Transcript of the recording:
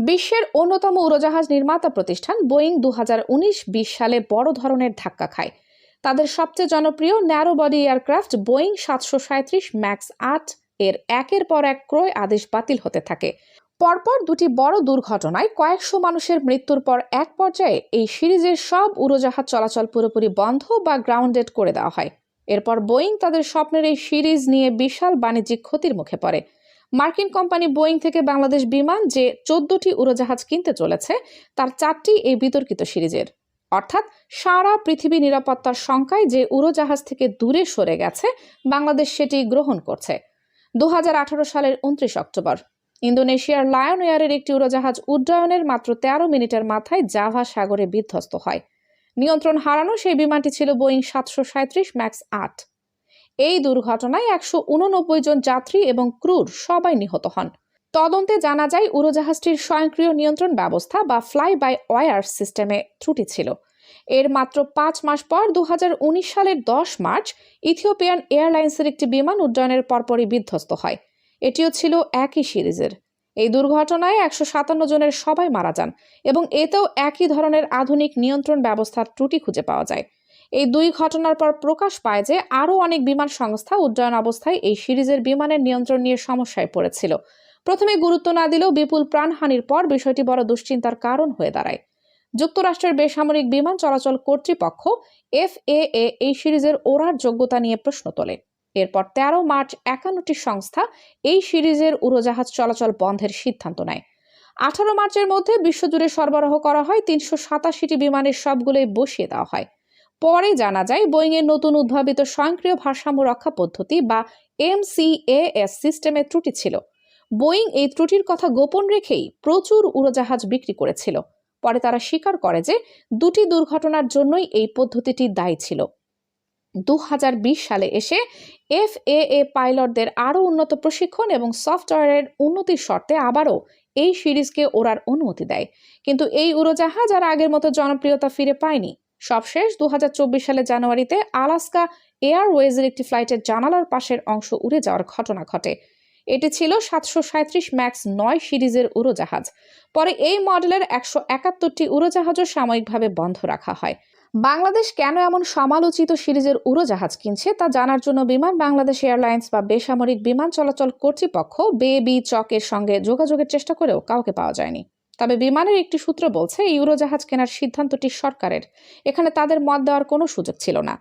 বিশ্বের অন্যতম উড়োজাহাজ নির্মাতা প্রতিষ্ঠান বোয়িং 2019-20 সালে বড় ধরনের ধাক্কা খায়। তাদের সবচেয়ে জনপ্রিয় narrow body aircraft Boeing 737 max 8 এর একের পর এক ক্রয় আদেশ বাতিল হতে থাকে। পরপর দুটি বড় দুর্ঘটনায় কয়েকশো মানুষের মৃত্যুর পর এক পর্যায়ে এই সিরিজের সব উড়োজাহাজ চলাচল পুরোপুরি বন্ধ বা গ্রাউন্ডেড করে দেওয়া হয়। এরপর বোয়িং তাদের স্বপ্নের এই সিরিজ নিয়ে বিশাল বাণিজ্যিক ক্ষতির মুখে পড়ে। মার্কিন কোম্পানি বোয়িং থেকে বাংলাদেশ বিমান যে 14টি উড়োজাহাজ কিনতে চলেছে তার 4টি এই বিতর্কিত সিরিজের। অর্থাৎ সারা পৃথিবী নিরাপত্তার শঙ্কায় যে উড়োজাহাজ থেকে দূরে সরে গেছে, বাংলাদেশ সেটি গ্রহণ করছে। 2018 সালের 29 অক্টোবর ইন্দোনেশিয়ার লায়ন এয়ারের একটি উড়োজাহাজ উড্ডয়নের মাত্র 13 মিনিটের মাথায় জাভা সাগরে বিধ্বস্ত হয়। নিয়ন্ত্রণ হারানো সেই বিমানটি ছিল বোয়িং 737 ম্যাক্স 8। এই দুর্ঘটনায় 189 জন যাত্রী এবং ক্রুর সবাই নিহত হন। তদন্তে জানা যায় উড়োজাহাজটির স্বয়ংক্রিয় নিয়ন্ত্রণ ব্যবস্থা বা ফ্লাই বাই ওয়্যার সিস্টেমে ত্রুটি ছিল। এর মাত্র 5 মাস পর 2019 সালের 10 মার্চ ইথিওপিয়ান এয়ারলাইন্সের একটি বিমান উড্ডয়নের পরপরই বিধ্বস্ত হয়। এটিও ছিল একই সিরিজের। এই দুর্ঘটনায় 157 জনের সবাই মারা যান এবং এতেও একই ধরনের আধুনিক নিয়ন্ত্রণ ব্যবস্থার ত্রুটি খুঁজে পাওয়া যায়। এই দুই ঘটনার পর প্রকাশ পায় যে আরও অনেক বিমান সংস্থা উড্ডয়ন অবস্থায় এই সিরিজের বিমানের নিয়ন্ত্রণ নিয়ে সমস্যায় পড়েছিল। প্রথমে গুরুত্ব না দিলেও বিপুল প্রাণহানির পর বিষয়টি বড় দুশ্চিন্তার কারণ হয়ে দাঁড়ায়। যুক্তরাষ্ট্রের বেসামরিক বিমান চলাচল কর্তৃপক্ষ FAA এই সিরিজের ওড়ার যোগ্যতা নিয়ে প্রশ্ন তোলে। এরপর 13 মার্চ 51টি সংস্থা এই সিরিজের উড়োজাহাজ চলাচল বন্ধের সিদ্ধান্ত নেয়। 18 মার্চের মধ্যে বিশ্বজুড়ে সরবরাহ করা হয় 387টি বিমানের সবগুলোই বসিয়ে দেওয়া হয়। পরে জানা যায় বোয়িংয়ের নতুন উদ্ভাবিত স্বয়ংক্রিয় ভারসাম্য রক্ষা পদ্ধতি বা MCAS সিস্টেমে ত্রুটি ছিল। বোয়িং এই ত্রুটির কথা গোপন রেখেই প্রচুর উড়োজাহাজ বিক্রি করেছিল। পরে তারা স্বীকার করে যে দুটি দুর্ঘটনার জন্যই এই পদ্ধতিটি দায়ী ছিল। 2020 সালে এসে FAA পাইলটদের আরও উন্নত প্রশিক্ষণ এবং সফটওয়্যারের উন্নতির শর্তে আবারও এই সিরিজকে ওড়ার অনুমতি দেয়। কিন্তু এই উড়োজাহাজ আর আগের মতো জনপ্রিয়তা ফিরে পায়নি। সবশেষ 2024 সালের জানুয়ারিতে আলাস্কা এয়ারওয়েজের একটি ফ্লাইটের জানালার পাশের অংশ উড়ে যাওয়ার ঘটনা ঘটে। এটি ছিল 737 ম্যাক্স 9 সিরিজের উড়োজাহাজ। পরে এই মডেলের 171টি উড়োজাহাজও সাময়িকভাবে বন্ধ রাখা হয়। বাংলাদেশ কেন এমন সমালোচিত সিরিজের উড়োজাহাজ কিনছে তা জানার জন্য বিমান বাংলাদেশ এয়ারলাইন্স বা বেসামরিক বিমান চলাচল কর্তৃপক্ষ চকের সঙ্গে যোগাযোগের চেষ্টা করেও কাউকে পাওয়া যায়নি। তবে বিমানের একটি সূত্র বলছে এই উড়োজাহাজ কেনার সিদ্ধান্তটি সরকারের। এখানে তাদের মত দেওয়ার কোনো সুযোগ ছিল না।